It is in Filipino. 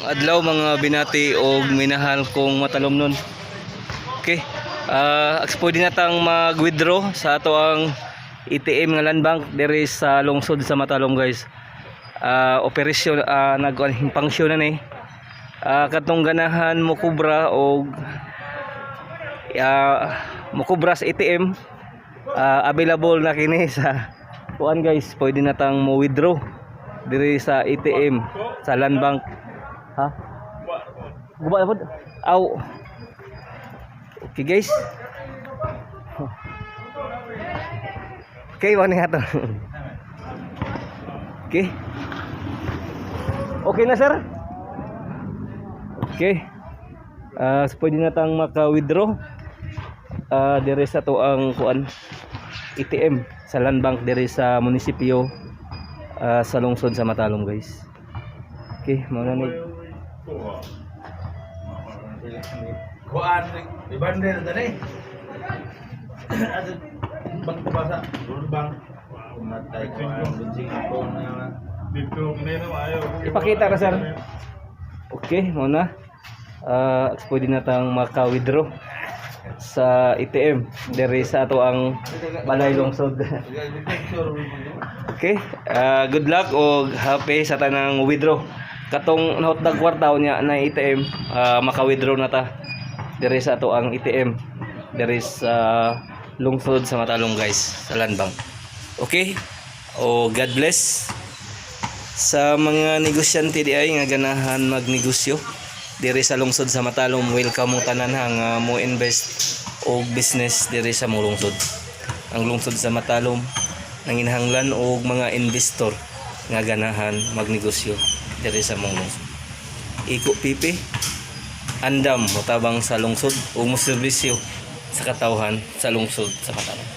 adlaw mga binati o minahal kong matalomnon. Okay. Pwede na tang mag-withdraw sa ato ang ATM nga land bank diri sa lungsod sa Matalom guys. Operasyon nagpangsyon na ni. Katong ganahan mo kubra o mukubra sa ATM, available na kini sa kuan guys. Pwede na tang mo withdraw diri sa ATM sa land bank. Ha? Guba pod. Aw. Okay guys. Okay, wani ato. Okay. Okay na sir? Okay. Pwede na tang maka-withdraw diri sa to ang kuan ATM sa land bank diri sa munisipyo sa lungsod sa Matalom guys. Okay, muna ni kuan ibandel tadi. Ada bang basa bang matay ko bensin ko na dito neno ayo. Ipakita ka sir. Okay, muna. Pwede na tang maka-withdraw sa ATM diri sa ato ang balay lungsod. Okay, good luck o happy sa tanang withdraw. Katong nahutdag kwartaw niya na ATM, maka-withdraw na ta diri sa ato ang ATM diri sa lungsod sa Matalom guys, sa land bank. Okay, o God bless sa mga negosyante di ay nga ganahan magnegosyo diri sa lungsod sa Matalom. Welcome mo tanan nga mo invest o business diri sa mo lungsod. Ang lungsod sa Matalom nanginhanglan og mga investor nga ganahan magnegosyo diri sa mong lungsod. Iko pipi andam motabang sa lungsod o mo serbisyo sa katawhan sa lungsod sa Matalom.